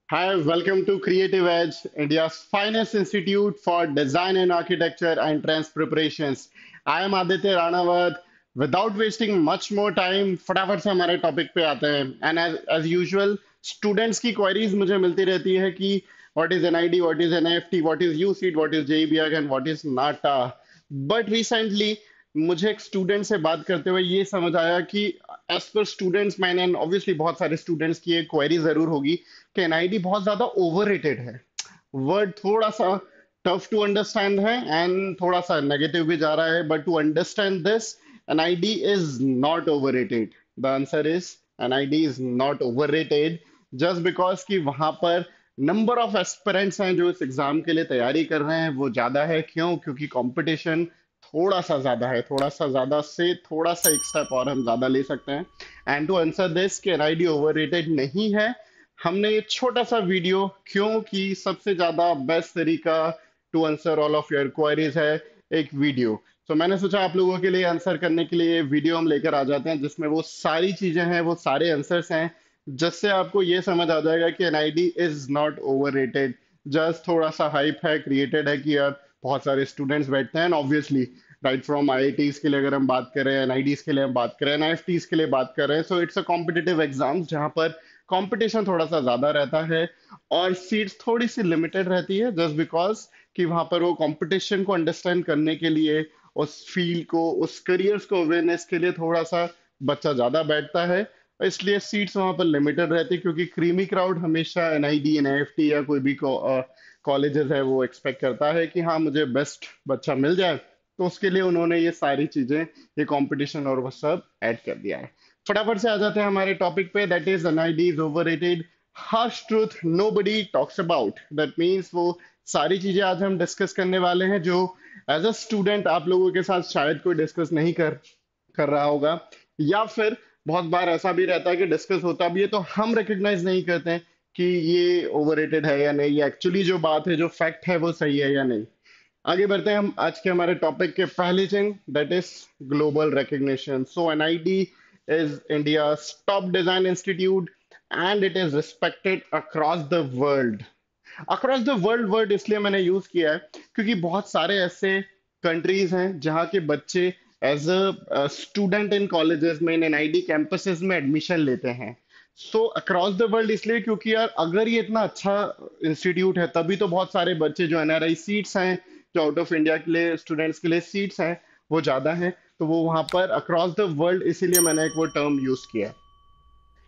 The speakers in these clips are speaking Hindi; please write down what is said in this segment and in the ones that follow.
Hi, welcome to Creative Edge, India's finest institute for design and architecture and trends preparations. I am Aditya Ranawat. Without wasting much more time, फटाफट से हमारे टॉपिक पे आते हैं. एंड as usual, स्टूडेंट्स की क्वेरीज मुझे मिलती रहती है कि what is NID, what is NFT, what is USEED, what is JBIAG and what is NATA. But recently मुझे एक स्टूडेंट से बात करते हुए ये समझ आया कि एज पर स्टूडेंट्स मैंने ऑब्वियसली बहुत सारे स्टूडेंट्स की एक क्वेरी जरूर होगी कि एनआईडी बहुत ज्यादा ओवररेटेड है. वर्ड थोड़ा सा टफ टू अंडरस्टैंड है एंड थोड़ा सा नेगेटिव भी जा रहा है, but to understand this, NID is not overrated. The answer is NID is not overrated just because कि वहां पर नंबर ऑफ एस्पिरेंट्स हैं जो इस एग्जाम के लिए तैयारी कर रहे हैं वो ज्यादा है. क्यों? क्योंकि कंपटीशन थोड़ा सा ज्यादा है. थोड़ा सा ज्यादा से थोड़ा सा एक स्टेप और हम ज्यादा ले सकते हैं. एंड टू आंसर दिस कि एनआईडी ओवररेटेड नहीं है, हमने ये छोटा सा वीडियो, क्योंकि सबसे ज्यादा बेस्ट तरीका to answer all of your queries है एक वीडियो. तो मैंने सोचा आप लोगों के लिए आंसर करने के लिए वीडियो हम लेकर आ जाते हैं जिसमें वो सारी चीजें हैं, वो सारे आंसर्स हैं, जिससे आपको ये समझ आ जाएगा कि NID is not overrated. Just थोड़ा सा हाइप है, क्रिएटेड है कि यार बहुत सारे स्टूडेंट्स बैठते हैं. ऑब्वियसली राइट फ्रॉम आईआईटीज के लिए अगर हम बात करें, एनआईडीज के लिए हम बात करें, एनआईएफटीज के लिए बात करें, so it's a competitive exam जहां पर कंपटीशन थोड़ा सा ज्यादा रहता है और सीट्स थोड़ी सी लिमिटेड रहती है जस्ट बिकॉज कि वहां पर वो कंपटीशन को अंडरस्टैंड करने के लिए, उस फील्ड को, उस करियर्स को अवेयरनेस के लिए थोड़ा सा बच्चा ज्यादा बैठता है. इसलिए सीट्स वहां पर लिमिटेड रहती है क्योंकि क्रीमी क्राउड हमेशा एनआईडी, एनआईएफटी या कोई भी कॉलेजेस है वो एक्सपेक्ट करता है कि हाँ मुझे बेस्ट बच्चा मिल जाए. तो उसके लिए उन्होंने ये सारी चीजें, ये कंपटीशन और वो सब ऐड कर दिया है. फटाफट से आ जाते हैं हमारे टॉपिक पे, that is NID is overrated. Harsh truth nobody talks about, that means वो सारी चीजें आज हम डिस्कस करने वाले हैं जो एज अ स्टूडेंट आप लोगों के साथ शायद कोई डिस्कस नहीं कर कर रहा होगा, या फिर बहुत बार ऐसा भी रहता है कि डिस्कस होता भी है तो हम रिकग्नाइज नहीं करते हैं कि ये ओवररेटेड है या नहीं, ये एक्चुअली जो बात है, जो फैक्ट है वो सही है या नहीं. आगे बढ़ते हैं हम आज के हमारे टॉपिक के पहले चिंग, that is global recognition. So NID is India top design institute and it is respected across the world. Across the world word इसलिए मैंने यूज किया है क्योंकि बहुत सारे ऐसे कंट्रीज हैं जहाँ के बच्चे as a student in colleges में, इन एनआईडी कैंपसेस में एडमिशन लेते हैं. सो अक्रॉस द वर्ल्ड इसलिए क्योंकि यार अगर ये इतना अच्छा इंस्टीट्यूट है तभी तो बहुत सारे बच्चे जो एनआरआई सीट्स हैं, जो आउट ऑफ इंडिया के लिए स्टूडेंट्स के लिए सीट्स हैं वो ज्यादा हैं. तो वो वहां पर अक्रॉस द वर्ल्ड इसीलिए मैंने एक वो टर्म यूज किया है.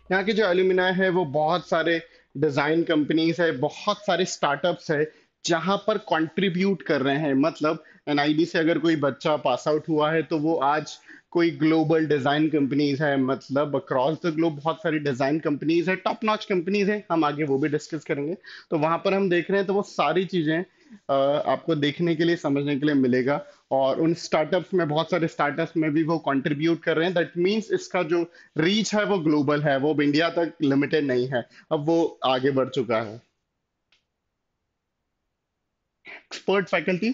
यहाँ के जो एल्यूमिनाई है वो बहुत सारे डिजाइन कंपनीज है, बहुत सारे स्टार्टअप्स है जहां पर कंट्रीब्यूट कर रहे हैं. मतलब एनआईडी से अगर कोई बच्चा पास आउट हुआ है तो वो आज कोई ग्लोबल डिजाइन कंपनीज है, मतलब अक्रॉस द ग्लोब बहुत सारी डिजाइन कंपनीज है, टॉप नॉच कंपनीज है, हम आगे वो भी डिस्कस करेंगे. तो वहां पर हम देख रहे हैं तो वो सारी चीजें आपको देखने के लिए, समझने के लिए मिलेगा. और उन स्टार्टअप्स में, बहुत सारे स्टार्टअप्स में भी वो कंट्रीब्यूट कर रहे हैं. दैट मींस इसका जो रीच है वो ग्लोबल है, वो इंडिया तक लिमिटेड नहीं है, अब वो आगे बढ़ चुका है. एक्सपर्ट फैकल्टी,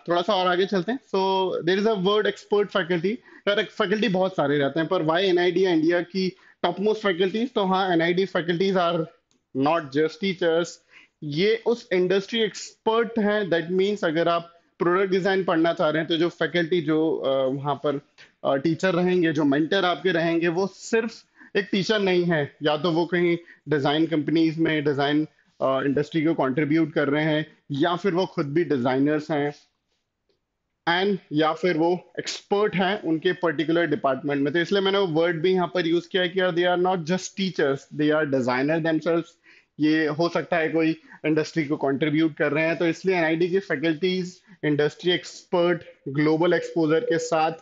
थोड़ा सा और आगे चलते हैं. So there is a word expert faculty. यार फैकल्टी बहुत सारे रहते हैं पर वाई एनआईडी इंडिया की टॉप मोस्ट फैकल्टीज? तो हाँ, NID faculties are not just teachers, ये उस इंडस्ट्री एक्सपर्ट हैं. दैट मीन्स अगर आप प्रोडक्ट डिजाइन पढ़ना चाह रहे हैं तो जो फैकल्टी, जो वहाँ पर टीचर रहेंगे, जो मेंटर आपके रहेंगे, वो सिर्फ एक टीचर नहीं है, या तो वो कहीं डिजाइन कंपनीज में डिजाइन इंडस्ट्री को कंट्रीब्यूट कर रहे हैं, या फिर वो खुद भी डिजाइनर्स हैं, एंड या फिर वो एक्सपर्ट हैं उनके पर्टिकुलर डिपार्टमेंट में. तो इसलिए मैंने वो वर्ड भी यहाँ पर यूज किया है कि यार they are not just teachers, they are designer themselves. ये हो सकता है कोई इंडस्ट्री को कंट्रीब्यूट कर रहे हैं, तो इसलिए एनआईडी की faculties industry expert, global exposure के साथ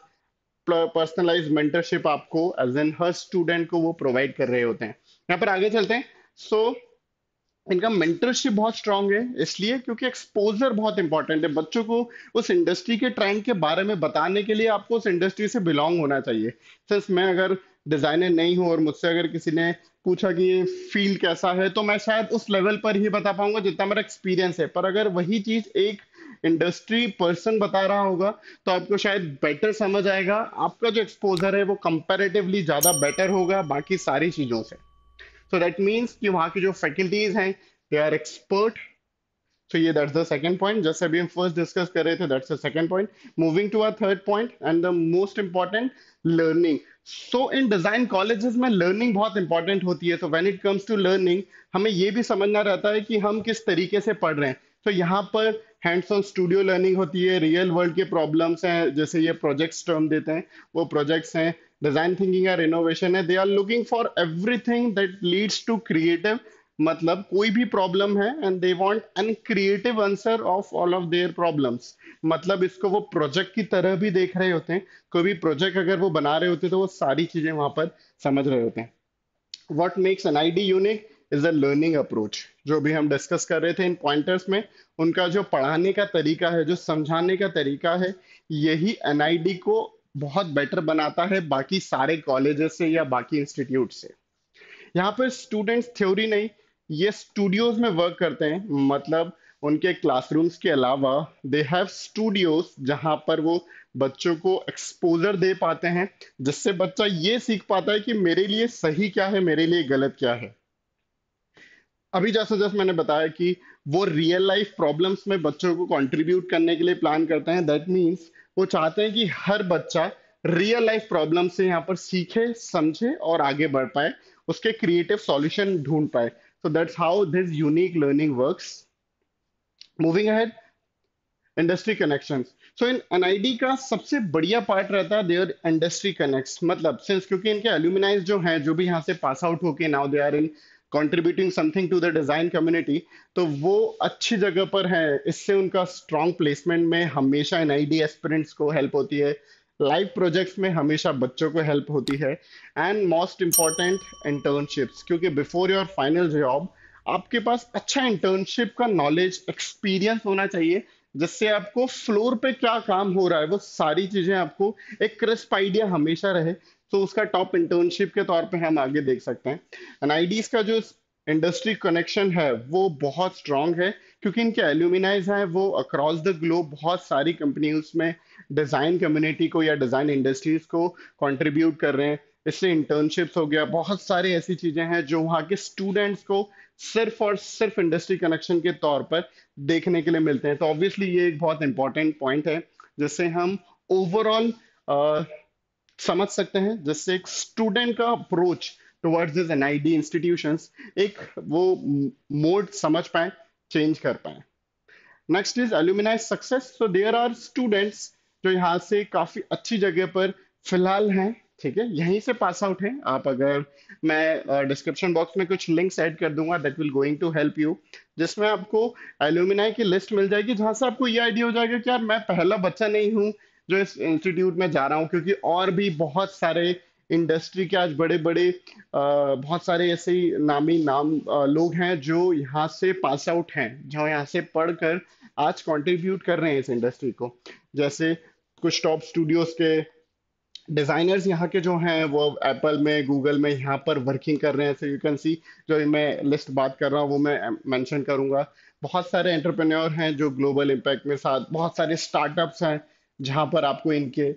पर्सनलाइज मेंटरशिप आपको एज एन हर स्टूडेंट को वो प्रोवाइड कर रहे होते हैं. यहाँ पर आगे चलते हैं. सो इनका मेंटरशिप बहुत स्ट्रांग है इसलिए क्योंकि एक्सपोजर बहुत इंपॉर्टेंट है. बच्चों को उस इंडस्ट्री के ट्रेंड के बारे में बताने के लिए आपको उस इंडस्ट्री से बिलोंग होना चाहिए. सिंस मैं अगर डिजाइनर नहीं हूँ और मुझसे अगर किसी ने पूछा कि ये फील्ड कैसा है, तो मैं शायद उस लेवल पर ही बता पाऊंगा जितना मेरा एक्सपीरियंस है. पर अगर वही चीज एक इंडस्ट्री पर्सन बता रहा होगा तो आपको शायद बेटर समझ आएगा, आपका जो एक्सपोजर है वो कंपैरेटिवली ज्यादा बेटर होगा बाकी सारी चीजों से. सो दैट मीन्स कि वहाँ की जो फैकल्टीज हैं they are expert. So yeah, that's the second point. Just अभी हम first discuss कर रहे थे, that's the second point. Moving to our third point and the most important, learning. So in design colleges में learning बहुत important होती है. So when it comes to learning, हमें ये भी समझना रहता है कि हम किस तरीके से पढ़ रहे हैं. तो यहाँ पर हैंड्स ऑन स्टूडियो लर्निंग होती है, रियल वर्ल्ड के प्रॉब्लम्स हैं, जैसे ये प्रोजेक्ट्स टर्म देते हैं, वो प्रोजेक्ट्स हैं. डिजाइन थिंकिंग और इनोवेशन है, they are looking for everything that leads to creative. मतलब कोई भी प्रॉब्लम है and they want an creative answer of all of their problems. मतलब इसको वो प्रोजेक्ट की तरह भी देख रहे होते हैं. कोई भी प्रोजेक्ट अगर वो बना रहे होते हैं तो वो सारी चीजें वहां पर समझ रहे होते हैं. What makes an ID unique is a learning approach. जो भी हम डिस्कस कर रहे थे इन पॉइंटर्स में, उनका जो पढ़ाने का तरीका है, जो समझाने का तरीका है, यही एनआईडी को बहुत बेटर बनाता है बाकी सारे कॉलेजेस से या बाकी इंस्टीट्यूट से. यहाँ पर स्टूडेंट्स थ्योरी नहीं, ये स्टूडियोज में वर्क करते हैं. मतलब उनके क्लासरूम्स के अलावा दे हैव स्टूडियोज जहां पर वो बच्चों को एक्सपोजर दे पाते हैं, जिससे बच्चा ये सीख पाता है कि मेरे लिए सही क्या है, मेरे लिए गलत क्या है. अभी जैसे जैसे मैंने बताया कि वो रियल लाइफ प्रॉब्लम्स में बच्चों को कंट्रीब्यूट करने के लिए प्लान करते हैं. दैट मीन्स वो चाहते हैं कि हर बच्चा रियल लाइफ प्रॉब्लम से यहाँ पर सीखे, समझे और आगे बढ़ पाए, उसके क्रिएटिव सॉल्यूशन ढूंढ पाए. So that's how this unique learning works. Moving ahead, industry connections. So in NID का सबसे बढ़िया पार्ट रहता है देयर इंडस्ट्री कनेक्ट्स. मतलब सिंस क्योंकि इनके एल्यूमिनाइज जो हैं, जो भी यहाँ से पास आउट होके now they are in contributing something to the design community, तो वो अच्छी जगह पर है. इससे उनका स्ट्रॉन्ग प्लेसमेंट में हमेशा एनआईडी एस्पिरेंट्स को हेल्प होती है, लाइव प्रोजेक्ट्स में हमेशा बच्चों को हेल्प होती है. And most important, internships. क्योंकि बिफोर योर फाइनल जॉब आपके पास अच्छा इंटर्नशिप का नॉलेज, एक्सपीरियंस होना चाहिए, जिससे आपको फ्लोर पे क्या काम हो रहा है वो सारी चीजें आपको एक क्रिस्प आइडिया हमेशा रहे. तो उसका टॉप इंटर्नशिप के तौर पे हम आगे देख सकते हैं. एनआईडीज का जो इंडस्ट्री कनेक्शन है वो बहुत स्ट्रांग है, क्योंकि इनके एल्यूमिनाइज हैं वो अक्रॉस द ग्लोब बहुत सारी कंपनीज में डिजाइन कम्युनिटी को या डिजाइन इंडस्ट्रीज को कंट्रीब्यूट कर रहे हैं. इससे इंटर्नशिप्स हो गया, बहुत सारी ऐसी चीजें हैं जो वहाँ के स्टूडेंट्स को सिर्फ और सिर्फ इंडस्ट्री कनेक्शन के तौर पर देखने के लिए मिलते हैं. तो ऑब्वियसली ये एक बहुत इंपॉर्टेंट पॉइंट है जिससे हम ओवरऑल समझ सकते हैं, जिससे एक स्टूडेंट का approach towards this NID institutions एक वो मोड समझ पाए, चेंज कर पाए. Next is alumni success. So there are students जो यहाँ से काफी अच्छी जगह पर फिलहाल हैं, ठीक है, यहीं से पास आउट हैं. आप अगर, मैं डिस्क्रिप्शन बॉक्स में कुछ लिंक्स ऐड कर दूंगा that will going to help you, जिसमें आपको एल्यूमिनाई की लिस्ट मिल जाएगी, जहां से आपको ये आइडिया हो जाएगा कि यार मैं पहला बच्चा नहीं हूँ जो इस इंस्टीट्यूट में जा रहा हूँ, क्योंकि और भी बहुत सारे इंडस्ट्री के आज बड़े बड़े बहुत सारे ऐसे ही नामी नाम लोग हैं जो यहाँ से पास आउट हैं, जो यहाँ से पढ़कर आज कंट्रीब्यूट कर रहे हैं इस इंडस्ट्री को. जैसे कुछ टॉप स्टूडियोज के डिजाइनर्स यहाँ के जो हैं वो एप्पल में, गूगल में यहाँ पर वर्किंग कर रहे हैं. सो यू कैन सी, जो मैं लिस्ट बात कर रहा हूँ वो मैं मेंशन करूंगा. बहुत सारे एंटरप्रेन्योर हैं जो ग्लोबल इम्पैक्ट में साथ, बहुत सारे स्टार्टअप्स हैं जहां पर आपको इनके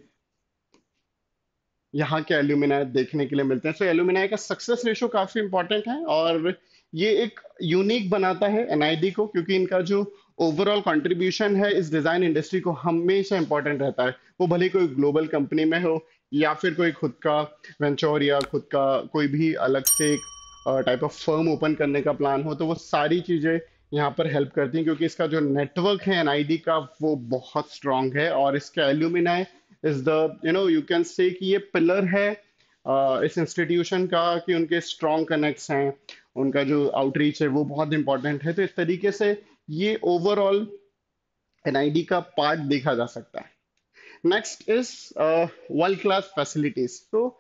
यहाँ के एल्यूमिनाई देखने के लिए मिलते हैं. सो एल्यूमिनाई का सक्सेस रेशो काफी इंपॉर्टेंट है और ये एक यूनिक बनाता है एनआईडी को, क्योंकि इनका जो ओवरऑल कंट्रीब्यूशन है इस डिजाइन इंडस्ट्री को हमेशा इंपॉर्टेंट रहता है. वो भले कोई ग्लोबल कंपनी में हो या फिर कोई खुद का वेंचर या खुद का कोई भी अलग से एक टाइप ऑफ फर्म ओपन करने का प्लान हो, तो वो सारी चीजें यहाँ पर हेल्प करती हैं, क्योंकि इसका जो नेटवर्क है एनआईडी का वो बहुत स्ट्रांग है. और इसका alumni is the, you can say कि ये पिलर है इस इंस्टीट्यूशन का, कि उनके स्ट्रॉन्ग कनेक्ट्स हैं, उनका जो आउटरीच है वो बहुत इंपॉर्टेंट है. तो इस तरीके से ये ओवरऑल एनआईडी का पार्ट देखा जा सकता है. Next is world class facilities. तो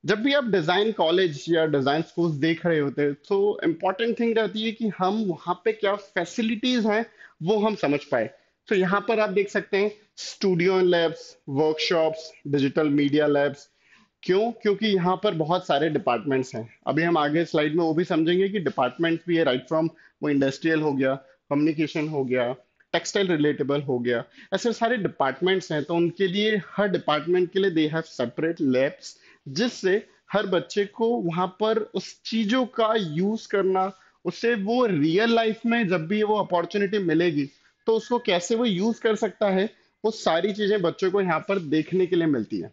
जब भी आप डिजाइन कॉलेज या डिजाइन स्कूल देख रहे होते हैं तो इम्पोर्टेंट थिंग रहती है कि हम वहाँ पे क्या फैसिलिटीज हैं वो हम समझ पाए. तो यहाँ पर आप देख सकते हैं studio labs, workshops, digital media labs. क्यों? क्योंकि यहाँ पर बहुत सारे डिपार्टमेंट्स हैं. अभी हम आगे स्लाइड में वो भी समझेंगे कि डिपार्टमेंट्स भी है, राइट फ्रॉम वो इंडस्ट्रियल हो गया, कम्युनिकेशन हो गया, टेक्सटाइल रिलेटेबल हो गया, ऐसे सारे डिपार्टमेंट्स हैं. तो उनके लिए, हर डिपार्टमेंट के लिए दे हैव सेपरेट लैब्स, जिससे हर बच्चे को वहां पर उस चीजों का यूज करना, उससे वो रियल लाइफ में जब भी वो अपॉर्चुनिटी मिलेगी तो उसको कैसे वो यूज कर सकता है, वो सारी चीजें बच्चों को यहाँ पर देखने के लिए मिलती है।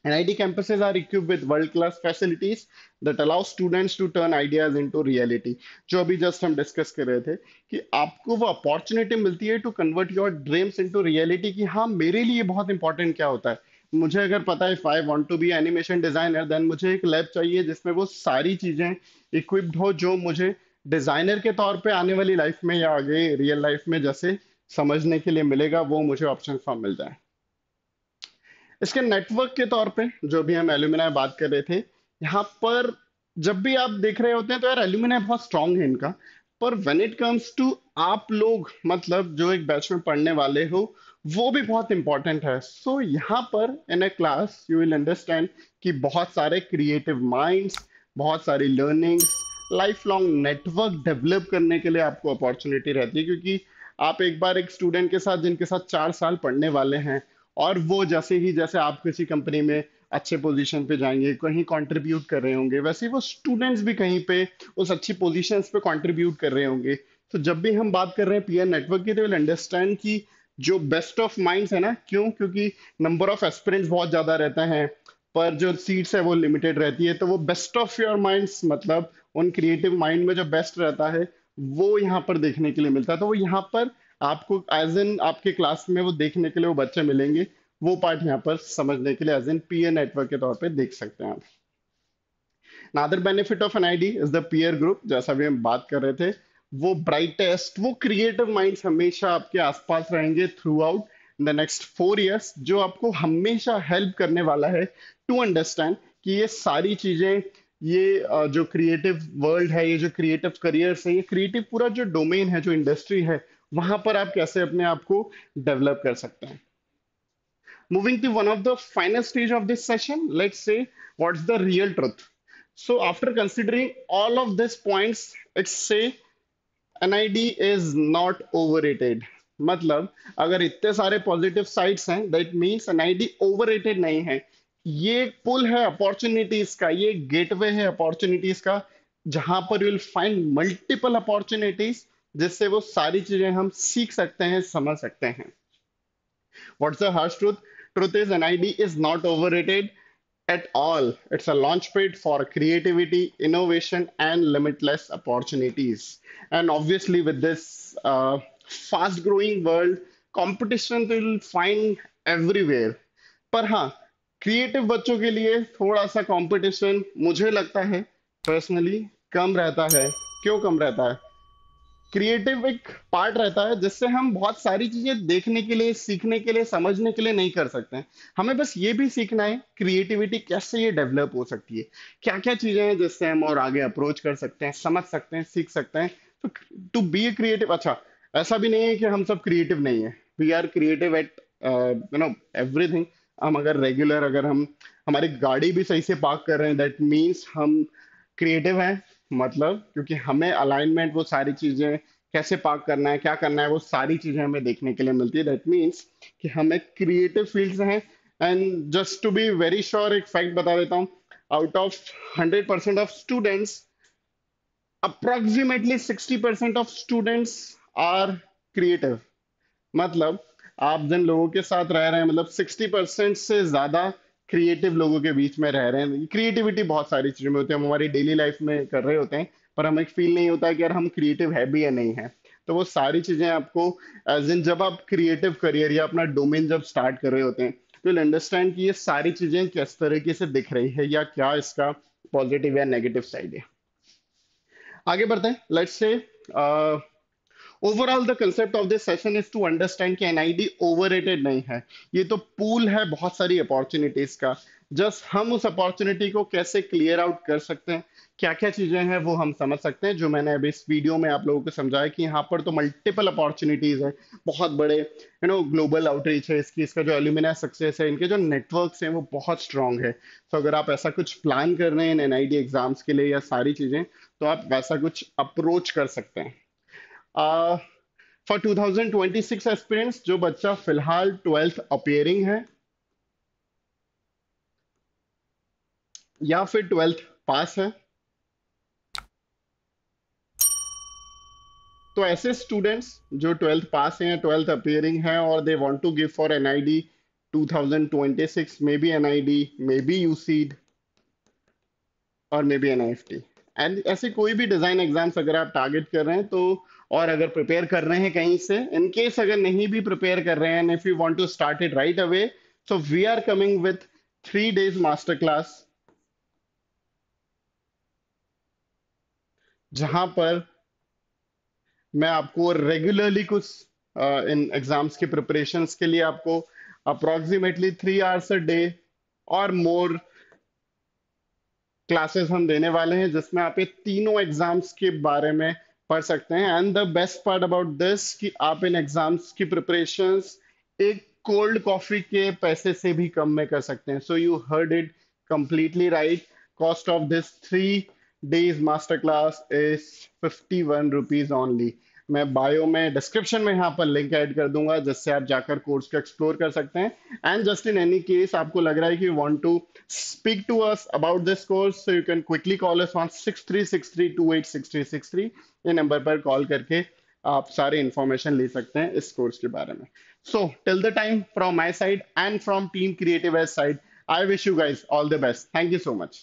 NIT campuses are equipped with world-class facilities that allow students to turn ideas into reality. जो अभी जस्ट हम डिस्कस कर रहे थे कि आपको वो अपॉर्चुनिटी मिलती है to convert your dreams into reality, कि हाँ मेरे लिए बहुत इंपॉर्टेंट क्या होता है। मुझे अगर पता है if I want to be animation designer, then मुझे एक लैब चाहिए जिसमें वो सारी चीजें इक्विप्ड हो जो मुझे डिजाइनर के तौर पे आने वाली लाइफ में या आगे रियल लाइफ में जैसे समझने के लिए मिलेगा, वो मुझे ऑप्शन फॉर्म मिल जाए। इसके नेटवर्क के तौर पे जो भी हम एल्यूमिनाई बात कर रहे थे, यहाँ पर जब भी आप देख रहे होते हैं तो यार एल्यूमिनाई बहुत स्ट्रांग है इनका। पर व्हेन इट कम्स टू आप लोग, मतलब जो एक बैच में पढ़ने वाले हो, वो भी बहुत इंपॉर्टेंट है। सो यहाँ पर in a class you will understand कि बहुत सारे क्रिएटिव माइंड्स, बहुत सारी learnings, life long network develop करने के लिए आपको अपॉर्चुनिटी रहती है, क्योंकि आप एक बार एक स्टूडेंट के साथ जिनके साथ 4 साल पढ़ने वाले हैं, और वो जैसे ही जैसे आप किसी कंपनी में अच्छे पोजीशन पे जाएंगे, कहीं कंट्रीब्यूट कर रहे होंगे, वैसे ही वो स्टूडेंट्स भी कहीं पे उस अच्छी पोजीशंस पे कंट्रीब्यूट कर रहे होंगे। तो जब भी हम बात कर रहे हैं पीयर नेटवर्क की, तो विल अंडरस्टैंड कि जो बेस्ट ऑफ माइंड्स है ना, क्यों, क्योंकि नंबर ऑफ एस्पिरेंट्स बहुत ज्यादा रहते हैं पर जो सीट्स है वो लिमिटेड रहती है। तो वो बेस्ट ऑफ योर माइंड्स, मतलब उन क्रिएटिव माइंड में जो बेस्ट रहता है, वो यहाँ पर देखने के लिए मिलता है। तो वो यहाँ पर आपको एज इन आपके क्लास में वो देखने के लिए वो बच्चे मिलेंगे, वो पार्ट यहाँ पर समझने के लिए एज इन पीयर नेटवर्क के तौर पे देख सकते हैं आप। Other benefit of NID is the peer group, जैसा भी हम बात कर रहे थे। वो ब्राइटेस्ट, वो क्रिएटिव माइंड्स हमेशा आपके आसपास रहेंगे through out the next 4 years, जो आपको हमेशा हेल्प करने वाला है टू अंडरस्टैंड कि ये सारी चीजें, ये जो क्रिएटिव वर्ल्ड है, ये जो क्रिएटिव करियर्स है, ये क्रिएटिव पूरा जो डोमेन है, जो इंडस्ट्री है, वहां पर आप कैसे अपने आप को डेवलप कर सकते हैं। Moving to one of the final stage of this session, let's say what's the real truth. So after considering all of these points, let's say NID is not overrated. मतलब अगर इतने सारे पॉजिटिव साइड्स हैं, दैट मीन्स NID ओवररेटेड नहीं है। ये एक पुल है अपॉर्चुनिटीज का, ये गेटवे है अपॉर्चुनिटीज का, जहां पर you will find multiple opportunities, जिससे वो सारी चीजें हम सीख सकते हैं, समझ सकते हैं। What's the harsh truth? Truth is NID is not overrated at all. It's a launchpad for creativity, innovation, and limitless opportunities. And obviously, with this fast-growing world, competition will find everywhere. पर हाँ, क्रिएटिव बच्चों के लिए थोड़ा सा कंपटीशन मुझे लगता है पर्सनली कम रहता है। क्यों कम रहता है? क्रिएटिव एक पार्ट रहता है जिससे हम बहुत सारी चीजें देखने के लिए, सीखने के लिए, समझने के लिए नहीं कर सकते हैं। हमें बस ये भी सीखना है क्रिएटिविटी कैसे ये डेवलप हो सकती है, क्या क्या चीजें हैं जिससे हम और आगे अप्रोच कर सकते हैं, समझ सकते हैं, सीख सकते हैं। तो टू बी ए क्रिएटिव, अच्छा ऐसा भी नहीं है कि हम सब क्रिएटिव नहीं है। We are creative at everything. हम अगर रेगुलर, अगर हम हमारी गाड़ी भी सही से पार्क कर रहे हैं, दैट मीन्स हम क्रिएटिव हैं। मतलब क्योंकि हमें अलाइनमेंट, वो सारी चीजें कैसे पार्क करना है, क्या करना है, वो सारी चीजें हमें देखने के लिए मिलती है। दैट मीन्स कि हम एक क्रिएटिव फील्ड से हैं। And just to be very sure, एक फैक्ट बता देता हूँ। Out of 100% of students, approximately 60% of students are creative. मतलब आप जिन लोगों के साथ रह रहे हैं, मतलब 60% से ज्यादा क्रिएटिव लोगों के बीच में रह रहे हैं। क्रिएटिविटी बहुत सारी चीजों में होती है, हम हमारी डेली लाइफ में कर रहे होते हैं, पर हमें फील नहीं होता कि यार हम क्रिएटिव है भी या नहीं है। तो वो सारी चीजें आपको एज इन, जब आप क्रिएटिव करियर या अपना डोमेन जब स्टार्ट कर रहे होते हैं, तो अंडरस्टैंड कि ये सारी चीजें किस तरीके से दिख रही है या क्या इसका पॉजिटिव या नेगेटिव साइड है। आगे बढ़ते हैं। Let's say overall the concept of this session is to understand कि NID ओवररेटेड नहीं है। ये तो पूल है बहुत सारी अपॉर्चुनिटीज का। जस्ट हम उस अपॉर्चुनिटी को कैसे क्लियर आउट कर सकते हैं, क्या क्या चीजें हैं वो हम समझ सकते हैं, जो मैंने अभी इस वीडियो में आप लोगों को समझाया कि यहाँ पर तो मल्टीपल अपॉर्चुनिटीज है, बहुत बड़े ग्लोबल आउटरीच है इसकी, इसका जो एल्यूमिना सक्सेस है, इनके जो नेटवर्क्स हैं वो बहुत स्ट्रांग है। तो अगर आप ऐसा कुछ प्लान कर रहे हैं NID एग्जाम्स के लिए या सारी चीजें, तो आप वैसा कुछ अप्रोच कर सकते हैं। फॉर 2026 एस्पिरेंट्स, जो बच्चा फिलहाल 12th अपियरिंग है, या फिर ट्वेल्थ पास है। तो ऐसे स्टूडेंट्स जो ट्वेल्थ पास हैं, ट्वेल्थ अपियरिंग हैं और they want to give for NID 2026, may be NID, may be UCEED और मे बी एनआईएफटी, एंड ऐसे कोई भी डिजाइन एग्जाम्स अगर आप टारगेट कर रहे हैं तो, और अगर प्रिपेयर कर रहे हैं कहीं से, इन केस अगर नहीं भी प्रिपेयर कर रहे हैं, and if you want to start it right away, so we are coming with 3 days master class, जहां पर मैं आपको रेगुलरली कुछ इन एग्जाम्स की प्रिपरेशंस के लिए आपको अप्रोक्सीमेटली 3 hours a डे और मोर क्लासेस हम देने वाले हैं, जिसमें आप ये तीनों एग्जाम्स के बारे में पढ़ सकते हैं। And the best part about this कि आप इन एग्जाम्स की प्रिपरेशंस एक कोल्ड कॉफी के पैसे से भी कम में कर सकते हैं। So you heard it completely right. Cost of this 3 days master class is 51 rupees only. मैं बायो में डिस्क्रिप्शन में यहाँ पर लिंक ऐड कर दूंगा, जिससे आप जाकर कोर्स को एक्सप्लोर कर सकते हैं। And just in any case आपको लग रहा है कि you want to speak to us about this course, so you can quickly call us on 6363286363। ये नंबर पर कॉल करके आप सारे इंफॉर्मेशन ले सकते हैं इस कोर्स के बारे में। So till the time, from my side and from team creative side, I wish you guys all the best. Thank you so much.